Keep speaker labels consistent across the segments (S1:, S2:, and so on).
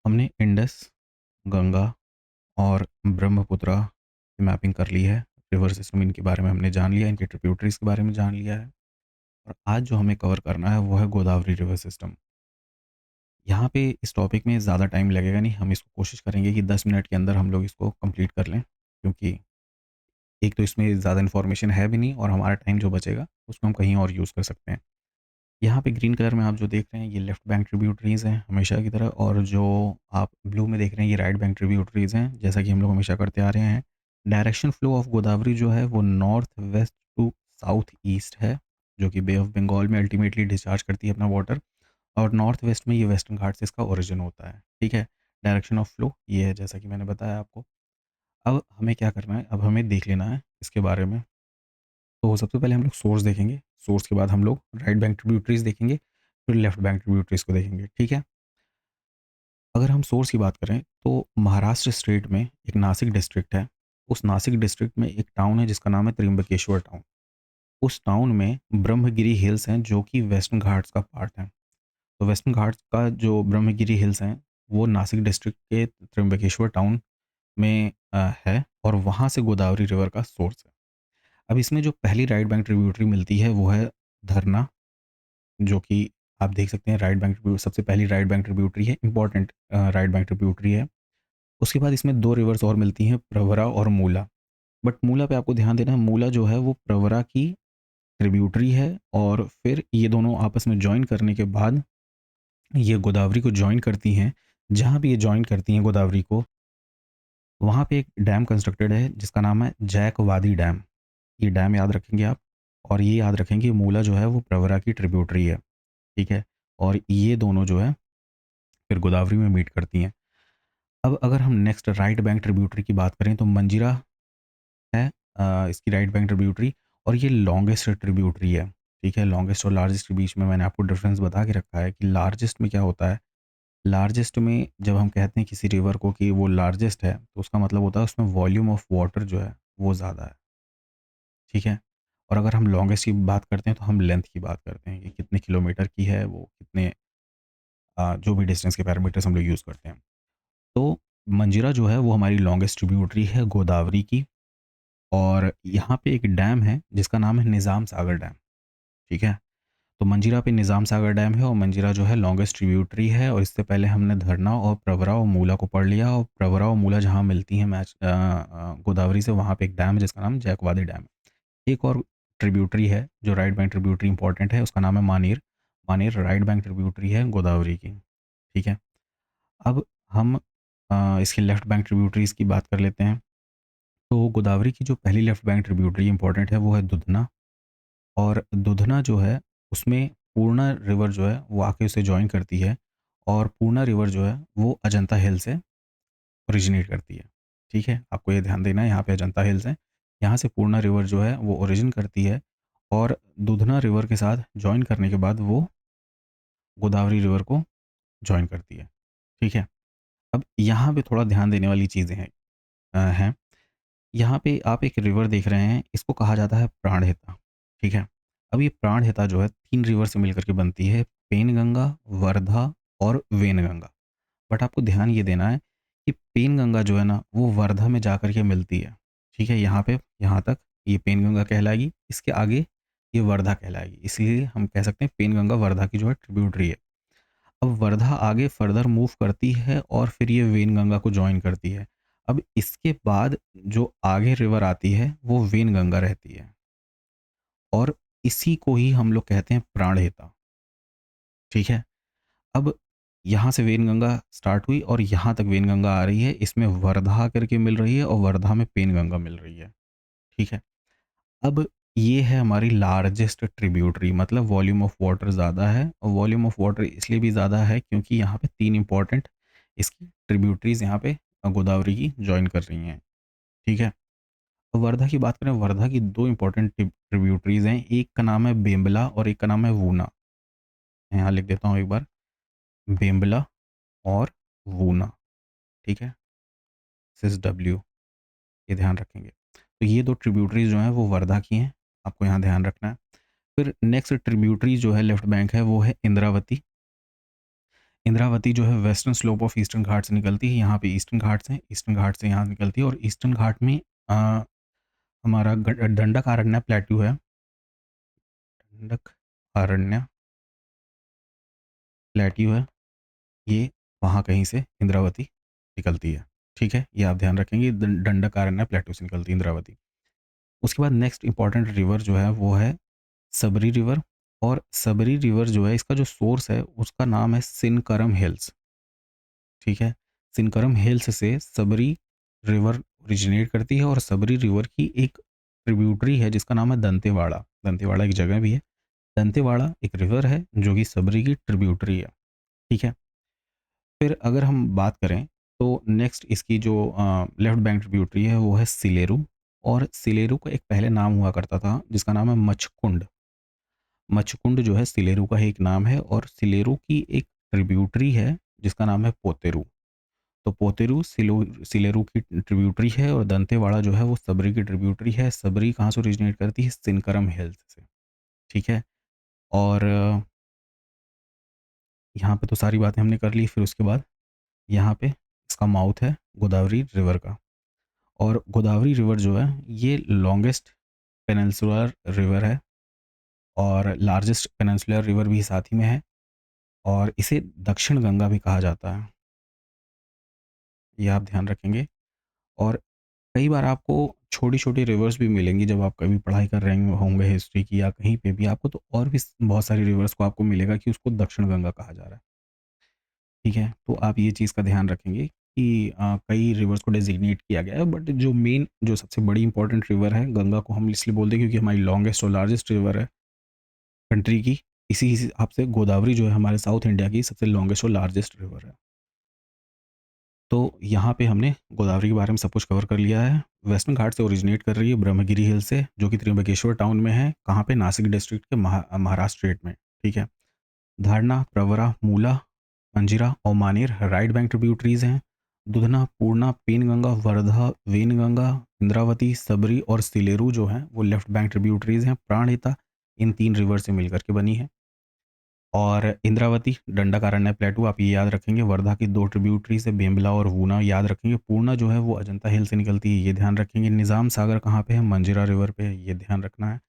S1: हमने इंडस, गंगा और ब्रह्मपुत्रा की मैपिंग कर ली है। रिवर सिस्टम इनके बारे में हमने जान लिया, इनके ट्रिब्यूटरीज़ के बारे में जान लिया है और आज जो हमें कवर करना है वो है गोदावरी रिवर सिस्टम। यहाँ पे इस टॉपिक में ज़्यादा टाइम लगेगा नहीं, हम इसको कोशिश करेंगे कि 10 मिनट के अंदर हम लोग इसको कंप्लीट कर लें, क्योंकि एक तो इसमें ज़्यादा इन्फॉर्मेशन है भी नहीं और हमारा टाइम जो बचेगा उसको हम कहीं और यूज़ कर सकते हैं। यहाँ पे ग्रीन कलर में आप जो देख रहे हैं ये लेफ्ट बैंक ट्रिब्यूटरीज़ हैं हमेशा की तरह, और जो आप ब्लू में देख रहे हैं ये राइट बैंक ट्रिब्यूटरीज़ हैं, जैसा कि हम लोग हमेशा करते आ रहे हैं। डायरेक्शन फ्लो ऑफ गोदावरी जो है वो north west to south east है, जो कि बे ऑफ बंगाल में अल्टीमेटली डिस्चार्ज करती है अपना वाटर, और नॉर्थ वेस्ट में ये वेस्टर्न घाट से इसका ओरिजिन होता है। ठीक है, डायरेक्शन ऑफ फ्लो ये है, जैसा कि मैंने बताया आपको। अब हमें क्या करना है, अब हमें देख लेना है इसके बारे में। तो सबसे पहले हम लोग सोर्स देखेंगे, सोर्स के बाद हम लोग राइट बैंक ट्रिब्यूटरीज़ देखेंगे, फिर लेफ्ट बैंक ट्रिब्यूटरीज़ को देखेंगे, ठीक है? अगर हम सोर्स की बात करें तो महाराष्ट्र स्टेट में एक नासिक डिस्ट्रिक्ट है। उस नासिक डिस्ट्रिक्ट में एक टाउन है जिसका नाम है त्र्यंबकेश्वर टाउन। उस टाउन में ब्रह्मगिरी हिल्स हैं जो कि वेस्टर्न घाट्स का पार्ट हैं। तो वेस्टर्न घाट्स का जो ब्रह्मगिरी हिल्स हैं वो नासिक डिस्ट्रिक्ट के त्र्यंबकेश्वर टाउन में है और वहाँ से गोदावरी रिवर का सोर्स है। अब इसमें जो पहली राइट बैंक ट्रिब्यूटरी मिलती है वो है धरना, जो कि आप देख सकते हैं राइट बैंक ट्रिब्यूट सबसे पहली राइट बैंक ट्रिब्यूटरी है, इंपॉर्टेंट राइट बैंक ट्रिब्यूटरी है। उसके बाद इसमें 2 रिवर्स और मिलती हैं, प्रवरा और मूला। बट मूला पे आपको ध्यान देना है, मूला जो है वो प्रवरा की ट्रिब्यूटरी है और फिर ये दोनों आपस में जॉइन करने के बाद ये गोदावरी को जॉइन करती हैं। जहाँ भी ये जॉइन करती हैं गोदावरी को, वहाँ पे एक डैम कंस्ट्रक्टेड है जिसका नाम है जैक वादी डैम। ये डैम याद रखेंगे आप, और ये याद रखेंगे मूला जो है वो प्रवरा की ट्रिब्यूटरी है, ठीक है? और ये दोनों जो है फिर गोदावरी में मीट करती हैं। अब अगर हम नेक्स्ट राइट बैंक ट्रिब्यूटरी की बात करें तो मंजीरा है इसकी राइट बैंक ट्रिब्यूटरी, और ये लॉन्गेस्ट ट्रिब्यूटरी है, ठीक है? लॉन्गेस्ट और लार्जेस्ट के बीच में मैंने आपको डिफरेंस बता के रखा है कि लार्जेस्ट में क्या होता है। लार्जेस्ट में जब हम कहते हैं किसी रिवर को कि वो लार्जेस्ट है तो उसका मतलब होता है उसमें वॉल्यूम ऑफ वाटर जो है वो ज़्यादा है, ठीक है? और अगर हम लॉन्गेस्ट की बात करते हैं तो हम लेंथ की बात करते हैं कि कितने किलोमीटर की है वो, कितने जो भी डिस्टेंस के पैरामीटर्स हम लोग यूज़ करते हैं। तो मंजीरा जो है वो हमारी लॉन्गेस्ट ट्रिब्यूटरी है गोदावरी की, और यहाँ पे एक डैम है जिसका नाम है निज़ाम सागर डैम, ठीक है? तो मंजीरा पे निज़ाम सागर डैम है और मंजीरा जो है लॉन्गेस्ट ट्रिब्यूटरी है, और इससे पहले हमने धरना और प्रवरा और मूला को पढ़ लिया, और प्रवरा और मूला जहाँ मिलती हैं गोदावरी से, वहाँ पे एक डैम है जिसका नाम जैकवादी डैम है। एक और ट्रिब्यूटरी है जो राइट बैंक ट्रिब्यूटरी इंपॉर्टेंट है, उसका नाम है मानेर। मानेर राइट बैंक ट्रिब्यूटरी है गोदावरी की, ठीक है? अब हम इसके लेफ्ट बैंक ट्रिब्यूटरीज़ की बात कर लेते हैं। तो गोदावरी की जो पहली लेफ्ट बैंक ट्रिब्यूटरी इंपॉर्टेंट है वो है दुधना, और दुधना जो है उसमें पूर्णा रिवर जो है वो आके उसे जॉइन करती है, और पूर्णा रिवर जो है वो अजंता हिल से ओरिजिनेट करती है, ठीक है? आपको ये ध्यान देना है, यहाँ पे अजंता हिल्स हैं, यहाँ से पूर्णा रिवर जो है वो ओरिजिन करती है, और दुधना रिवर के साथ जॉइन करने के बाद वो गोदावरी रिवर को जॉइन करती है, ठीक है? अब यहाँ पे थोड़ा ध्यान देने वाली चीज़ें हैं। यहाँ पे आप एक रिवर देख रहे हैं, इसको कहा जाता है प्राणहिता, ठीक है? अब ये प्राणहिता जो है 3 रिवर से मिलकर के बनती है, पेनगंगा, वर्धा और वेनगंगा। बट आपको ध्यान ये देना है कि पेनगंगा जो है ना, वो वर्धा में जाकर के मिलती है, ठीक है? यहाँ पे यहाँ तक ये पेनगंगा कहलाएगी, इसके आगे ये वर्धा कहलाएगी। इसलिए हम कह सकते हैं पेनगंगा वर्धा की जो है ट्रिब्यूटरी है। अब वर्धा आगे फर्दर मूव करती है और फिर ये वेनगंगा को जॉइन करती है। अब इसके बाद जो आगे रिवर आती है वो वेनगंगा रहती है, और इसी को ही हम लोग कहते हैं प्राणहिता, ठीक है? अब यहाँ से वेनगंगा स्टार्ट हुई और यहाँ तक वेनगंगा आ रही है, इसमें वर्धा करके मिल रही है और वर्धा में पेनगंगा मिल रही है, ठीक है? अब ये है हमारी लार्जेस्ट ट्रिब्यूटरी, मतलब वॉल्यूम ऑफ वाटर ज़्यादा है, और वॉल्यूम ऑफ वाटर इसलिए भी ज़्यादा है क्योंकि यहाँ पे 3 इम्पोर्टेंट इसकी ट्रिब्यूटरीज़ यहाँ पे गोदावरी की जॉइन कर रही हैं, ठीक है? अब वर्धा की बात करें, वर्धा की 2 इम्पोर्टेंट ट्रिब्यूटरीज़ हैं, एक का नाम है बेम्बला और एक का नाम है वूना। मैं यहाँ लिख देता हूँ एक बार, बेम्बला और वूना, ठीक है? SISW, ये ध्यान रखेंगे। तो ये 2 ट्रिब्यूटरीज़ जो हैं वो वर्धा की हैं, आपको यहाँ ध्यान रखना है। फिर नेक्स्ट ट्रिब्यूटरी जो है लेफ्ट बैंक है वो है इंद्रावती। इंद्रावती जो है वेस्टर्न स्लोप ऑफ ईस्टर्न घाट से निकलती है, यहाँ पे ईस्टर्न घाट्स हैं, ईस्टर्न घाट से यहाँ निकलती है और ईस्टर्न घाट में अ, हमारा दंडकारण्य प्लेट्यू है, दंडकारण्य प्लेट्यू है, ये वहाँ कहीं से इंद्रावती निकलती है, ठीक है? ये आप ध्यान रखेंगे, दंडकारण्य प्लेट्यू से निकलती है इंद्रावती। उसके बाद नेक्स्ट इंपॉर्टेंट रिवर जो है वो है सबरी रिवर, और सबरी रिवर जो है इसका जो सोर्स है उसका नाम है सिनकरम हिल्स, ठीक है? सिनकरम हिल्स से सबरी रिवर ओरिजिनेट करती है और सबरी रिवर की एक ट्रिब्यूटरी है जिसका नाम है दंतेवाड़ा। दंतेवाड़ा एक जगह भी है। दंतेवाड़ा एक रिवर है जो कि सबरी की ट्रिब्यूटरी है, ठीक है? फिर अगर हम बात करें तो नेक्स्ट इसकी जो लेफ्ट बैंक ट्रिब्यूटरी है वो है सिलेरू, और सिलेरू का एक पहले नाम हुआ करता था जिसका नाम है मचकुंड। मचकुंड जो है सिलेरू का ही एक नाम है और सिलेरू की एक ट्रिब्यूटरी है जिसका नाम है पोतेरू। तो पोतेरू सिलेरू की ट्रिब्यूटरी है और दंतेवाड़ा जो है वो सबरी की ट्रिब्यूटरी है। सबरी कहाँ से ओरिजिनेट करती है? सिनकरम हिल्स से, ठीक है? और यहाँ पे तो सारी बातें हमने कर ली। फिर उसके बाद यहाँ पे इसका माउथ है गोदावरी रिवर का, और गोदावरी रिवर जो है ये लॉन्गेस्ट पेनिनसुलर रिवर है और लार्जेस्ट पेनिनसुलर रिवर भी साथ ही में है, और इसे दक्षिण गंगा भी कहा जाता है, ये आप ध्यान रखेंगे। और कई बार आपको छोटी-छोटी रिवर्स भी मिलेंगी जब आप कभी पढ़ाई कर रहे होंगे हिस्ट्री की या कहीं पे भी आपको, तो और भी बहुत सारी रिवर्स को आपको मिलेगा कि उसको दक्षिण गंगा कहा जा रहा है, ठीक है? तो आप ये चीज़ का ध्यान रखेंगे कि कई रिवर्स को डेज़िग्नेट किया गया है, बट जो मेन जो सबसे बड़ी इंपॉर्टेंट रिवर है गंगा को हम इसलिए बोलते हैं क्योंकि हमारी लॉन्गेस्ट और लार्जेस्ट रिवर है कंट्री की। इसी हिसाब से गोदावरी जो है हमारे साउथ इंडिया की सबसे लॉन्गेस्ट और लार्जेस्ट रिवर है। तो यहाँ पे हमने गोदावरी के बारे में सब कुछ कवर कर लिया है। वेस्टर्न घाट से ओरिजिनेट कर रही है ब्रह्मगिरी हिल से, जो कि त्र्यंबकेश्वर टाउन में है। कहाँ पे? नासिक डिस्ट्रिक्ट के महाराष्ट्र स्टेट में, ठीक है? धारणा, प्रवरा, मूला, मंजीरा और मानेर राइट बैंक ट्रिब्यूटरीज हैं। दुधना, पूर्णा, पेनगंगा, वर्धा, वेनगंगा, इंद्रावती, सबरी और सिलेरू जो हैं वो लेफ्ट बैंक ट्रिब्यूटरीज हैं। प्राणहिता इन 3 रिवर से मिलकर के बनी है। और इंद्रावती, दंडकारण्य प्लेटू आप ये याद रखेंगे। वर्धा की 2 ट्रिब्यूटरीज है, बेम्बला और वूना, याद रखेंगे। पूर्णा जो है वो अजंता हिल से निकलती है, ये ध्यान रखेंगे। निज़ाम सागर कहाँ पे है? मंजीरा रिवर पे है, ये ध्यान रखना है।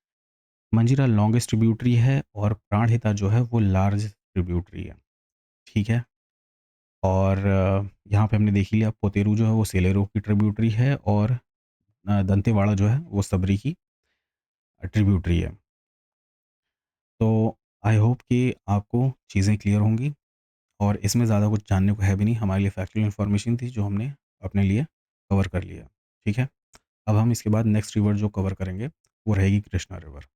S1: मंजीरा लॉन्गेस्ट ट्रिब्यूटरी है और प्राणहिता जो है वो लार्ज ट्रिब्यूटरी है, ठीक है? और यहाँ पे हमने देख ही लिया पोतेरू जो है वो सेलेरू की ट्रिब्यूटरी है, और दंतेवाड़ा जो है वो सबरी की ट्रिब्यूटरी है। तो आई होप कि आपको चीज़ें क्लियर होंगी, और इसमें ज़्यादा कुछ जानने को है भी नहीं, हमारे लिए फैक्चुअल इन्फॉर्मेशन थी जो हमने अपने लिए कवर कर लिया, ठीक है? अब हम इसके बाद नेक्स्ट रिवर जो कवर करेंगे वो रहेगी कृष्णा रिवर।